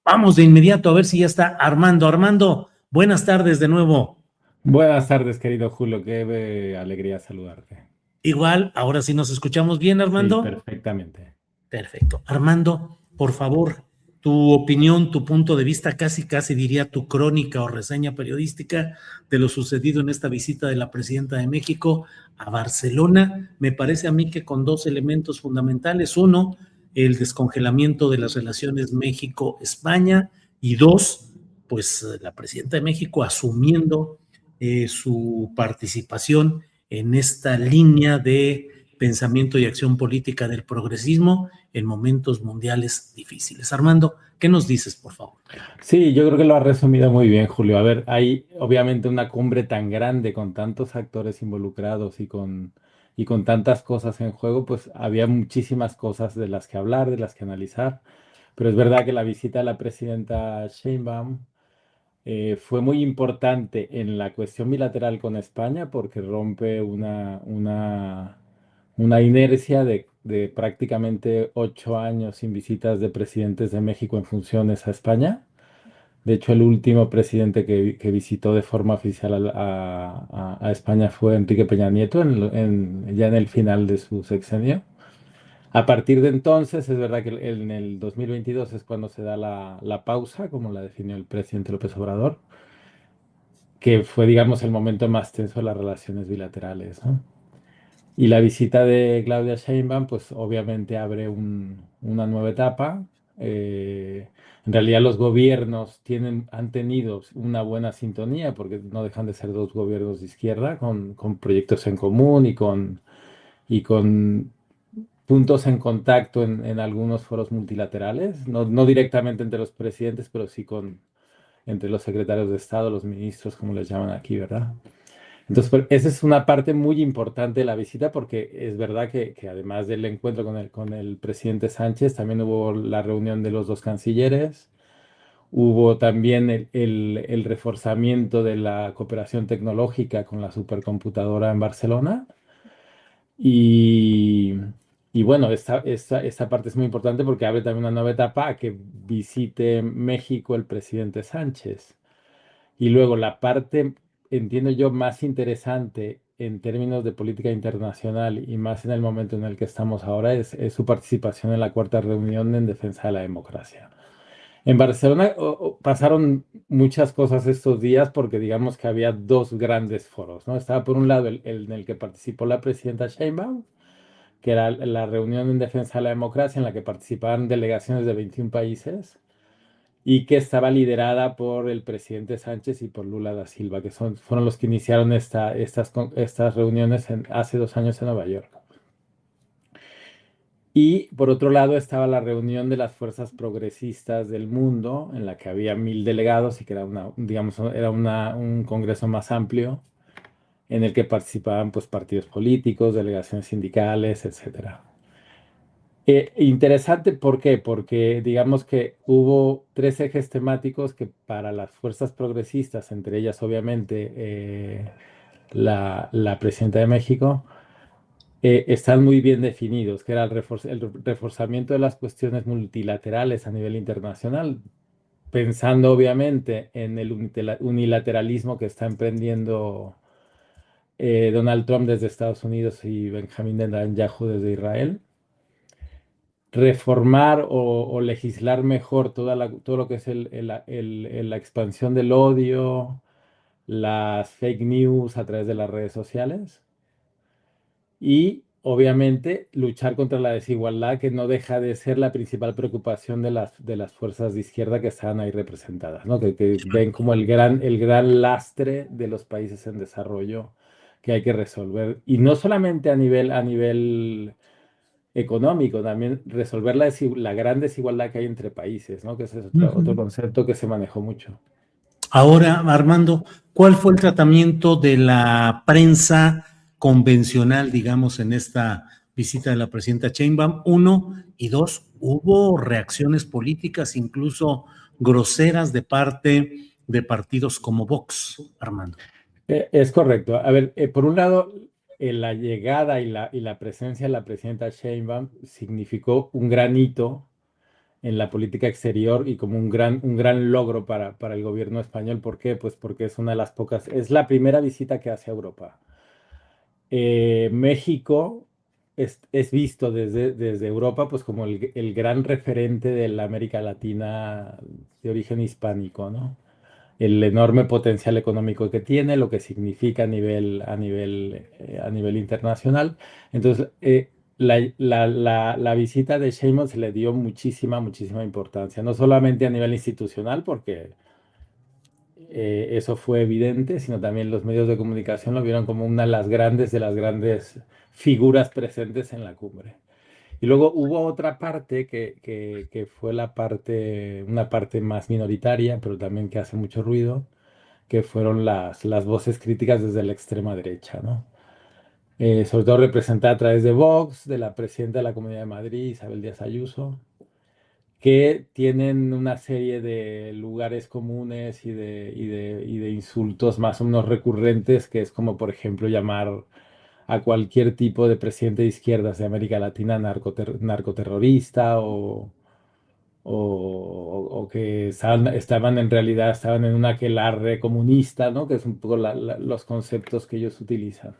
Vamos de inmediato a ver si ya está Armando. Armando, buenas tardes de nuevo. Buenas tardes, querido Julio. Qué alegría saludarte. Igual, ahora sí nos escuchamos bien, Sí, Armando. perfectamente. Perfecto. Armando, por favor, tu opinión, tu punto de vista, casi, casi diría tu crónica o reseña periodística de lo sucedido en esta visita de la presidenta de México a Barcelona. Me parece a mí que con dos elementos fundamentales. Uno, el descongelamiento de las relaciones México-España y dos, pues la presidenta de México asumiendo su participación en esta línea de pensamiento y acción política del progresismo en momentos mundiales difíciles. Armando, ¿qué nos dices, por favor? Sí, yo creo que lo has resumido muy bien, Julio. A ver, hay obviamente una cumbre tan grande con tantos actores involucrados y con tantas cosas en juego, pues había muchísimas cosas de las que hablar, de las que analizar. Pero es verdad que la visita de la presidenta Sheinbaum fue muy importante en la cuestión bilateral con España porque rompe una inercia de prácticamente 8 años sin visitas de presidentes de México en funciones a España. De hecho, el último presidente que visitó de forma oficial a España fue Enrique Peña Nieto, ya en el final de su sexenio. A partir de entonces, es verdad que en el 2022 es cuando se da la pausa, como la definió el presidente López Obrador, que fue, digamos, el momento más tenso de las relaciones bilaterales, ¿no? Y la visita de Claudia Sheinbaum, pues obviamente abre una nueva etapa. Eh, en realidad los gobiernos han tenido una buena sintonía porque no dejan de ser dos gobiernos de izquierda con proyectos en común y con puntos en contacto en algunos foros multilaterales, no directamente entre los presidentes, pero sí entre los secretarios de Estado, los ministros, como les llaman aquí, ¿verdad? Entonces, pues, esa es una parte muy importante de la visita porque es verdad que además del encuentro con el presidente Sánchez, también hubo la reunión de los dos cancilleres, hubo también el reforzamiento de la cooperación tecnológica con la supercomputadora en Barcelona y, y bueno, esta parte es muy importante porque abre también una nueva etapa a que visite México el presidente Sánchez. Y luego la parte, entiendo yo, más interesante en términos de política internacional y más en el momento en el que estamos ahora es su participación en la cuarta reunión en defensa de la democracia. En Barcelona pasaron muchas cosas estos días porque digamos que había dos grandes foros, ¿no? Estaba por un lado el en el que participó la presidenta Sheinbaum, que era la reunión en defensa de la democracia en la que participaban delegaciones de 21 países y que estaba liderada por el presidente Sánchez y por Lula da Silva, que fueron los que iniciaron estas reuniones hace 2 años en Nueva York. Y por otro lado estaba la reunión de las fuerzas progresistas del mundo, en la que había 1.000 delegados y que era digamos, era un congreso más amplio, en el que participaban pues, partidos políticos, delegaciones sindicales, etcétera. Interesante, ¿por qué? Porque digamos que hubo tres ejes temáticos que para las fuerzas progresistas, entre ellas obviamente la presidenta de México, están muy bien definidos, que era el reforzamiento de las cuestiones multilaterales a nivel internacional, pensando obviamente en el unilateralismo que está emprendiendo Donald Trump desde Estados Unidos y Benjamín Netanyahu desde Israel, reformar o legislar mejor todo lo que es la expansión del odio, las fake news a través de las redes sociales y obviamente luchar contra la desigualdad que no deja de ser la principal preocupación de las fuerzas de izquierda que están ahí representadas, ¿no? Que ven como el gran lastre de los países en desarrollo que hay que resolver. Y no solamente a nivel económico, también resolver la gran desigualdad que hay entre países, ¿no? Que ese es otro Ujú. concepto que se manejó mucho. Ahora, Armando, ¿cuál fue el tratamiento de la prensa convencional, digamos, en esta visita de la presidenta Sheinbaum? Uno, y dos, ¿hubo reacciones políticas, incluso groseras, de parte de partidos como Vox, Armando? Es correcto. A ver, por un lado, la llegada y la presencia de la presidenta Sheinbaum significó un gran hito en la política exterior y como un gran logro para el gobierno español. ¿Por qué? Pues porque es una de las pocas, es la primera visita que hace a Europa. México es visto desde Europa pues como el gran referente de la América Latina de origen hispánico, ¿no? El enorme potencial económico que tiene, lo que significa a nivel internacional. Entonces, la visita de Sheinbaum se le dio muchísima importancia, no solamente a nivel institucional, porque eso fue evidente, sino también los medios de comunicación lo vieron como una de las grandes figuras presentes en la cumbre. Y luego hubo otra parte que fue una parte más minoritaria, pero también que hace mucho ruido, que fueron las voces críticas desde la extrema derecha, ¿no? Sobre todo representada a través de Vox, de la presidenta de la Comunidad de Madrid, Isabel Díaz Ayuso, que tienen una serie de lugares comunes y de insultos más o menos recurrentes, que es como, por ejemplo, llamar a cualquier tipo de presidente de izquierdas de América Latina narcoterrorista o que estaban en una aquelarre comunista, ¿no? Que es un poco los conceptos que ellos utilizan.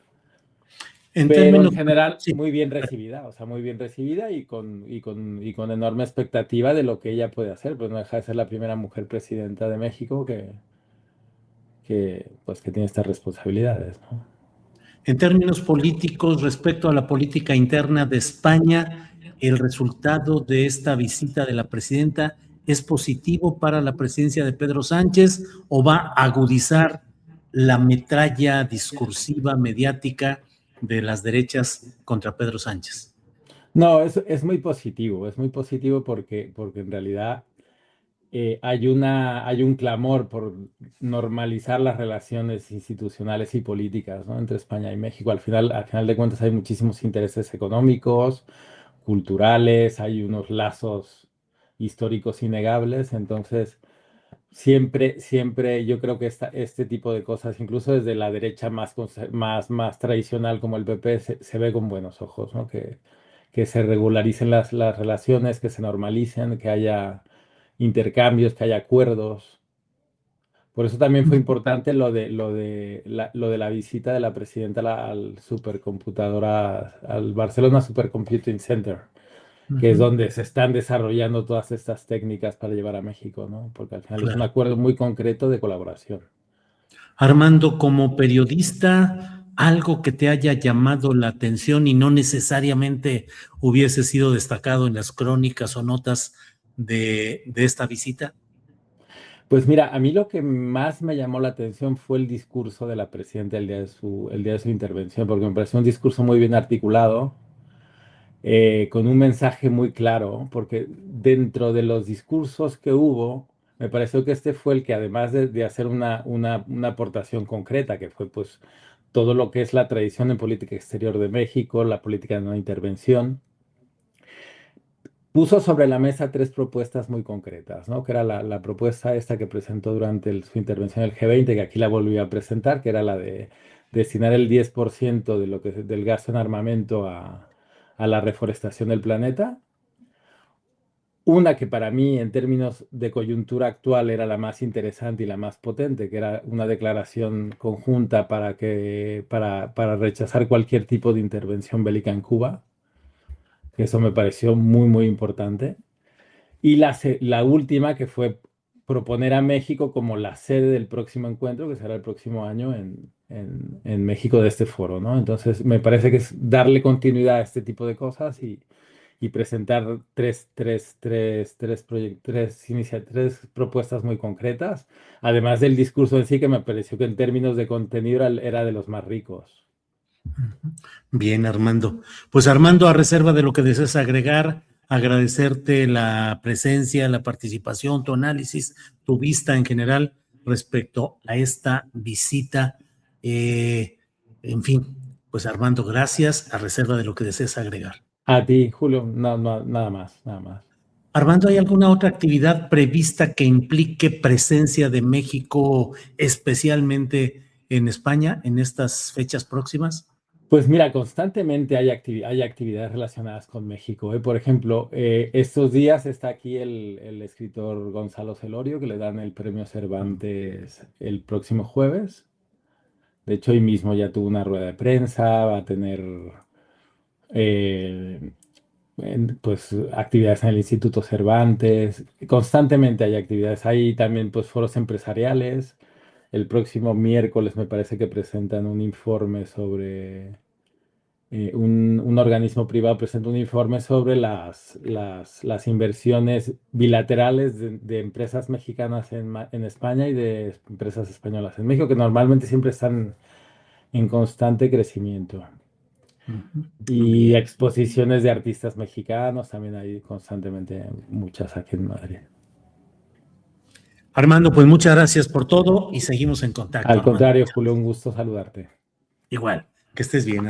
En Pero en términos, general, sí, muy bien recibida, o sea, muy bien recibida y con enorme expectativa de lo que ella puede hacer, pues no deja de ser la primera mujer presidenta de México que tiene estas responsabilidades, ¿no? en términos políticos, respecto a la política interna de España, el resultado de esta visita de la presidenta es positivo para la presidencia de Pedro Sánchez o va a agudizar la metralla discursiva mediática de las derechas contra Pedro Sánchez. No, es muy positivo porque en realidad hay un clamor por normalizar las relaciones institucionales y políticas, ¿no? Entre España y México. Al final de cuentas hay muchísimos intereses económicos, culturales, hay unos lazos históricos innegables, entonces siempre yo creo que este tipo de cosas, incluso desde la derecha más tradicional como el PP, se ve con buenos ojos, ¿no? Que se regularicen las relaciones, que se normalicen, que haya intercambios, que haya acuerdos. Por eso también fue importante lo de la visita de la presidenta al supercomputadora, al Barcelona Supercomputing Center, que es Ujú, donde se están desarrollando todas estas técnicas para llevar a México, ¿no? Porque al final es un claro. acuerdo muy concreto de colaboración. Armando, como periodista, algo que te haya llamado la atención y no necesariamente hubiese sido destacado en las crónicas o notas de esta visita. Pues mira, a mí lo que más me llamó la atención fue el discurso de la presidenta el día de su intervención, porque me pareció un discurso muy bien articulado, con un mensaje muy claro, porque dentro de los discursos que hubo, me pareció que este fue el que además de hacer una aportación concreta, que fue pues todo lo que es la tradición en política exterior de México, la política de no intervención, puso sobre la mesa tres propuestas muy concretas, ¿no? Que era la propuesta esta que presentó durante su intervención en el G20, que aquí la volvió a presentar, que era la de destinar el 10% del gasto en armamento a la reforestación del planeta. Una que para mí, en términos de coyuntura actual, era la más interesante y la más potente, que era una declaración conjunta para rechazar cualquier tipo de intervención bélica en Cuba. Eso me pareció muy importante. Y la última, que fue proponer a México como la sede del próximo encuentro, que será el próximo año en México de este foro, ¿no? Entonces, me parece que es darle continuidad a este tipo de cosas y presentar tres propuestas muy concretas, además del discurso en sí, que me pareció que en términos de contenido era de los más ricos. Bien, Armando. Pues Armando, a reserva de lo que desees agregar, agradecerte la presencia, la participación, tu análisis, tu vista en general respecto a esta visita. Eh, en fin, pues Armando, gracias, a reserva de lo que desees agregar. A ti, Julio, no, no, nada más, nada más. Armando, ¿hay alguna otra actividad prevista que implique presencia de México, especialmente en España, en estas fechas próximas? Pues mira, constantemente hay actividades relacionadas con México, ¿eh? Por ejemplo, estos días está aquí el escritor Gonzalo Celorio, que le dan el premio Cervantes el próximo jueves. De hecho, hoy mismo ya tuvo una rueda de prensa, va a tener eh, pues actividades en el Instituto Cervantes. Constantemente hay actividades. Hay también pues foros empresariales. El próximo miércoles me parece que presentan un informe sobre un organismo privado presenta un informe sobre las inversiones bilaterales de empresas mexicanas en España y de empresas españolas en México, que normalmente siempre están en constante crecimiento. Ujú. Y Bien. exposiciones de artistas mexicanos, también hay constantemente muchas aquí en Madrid. Armando, pues muchas gracias por todo y seguimos en contacto, Al Armando. contrario, Julio, un gusto saludarte. Igual, que estés bien.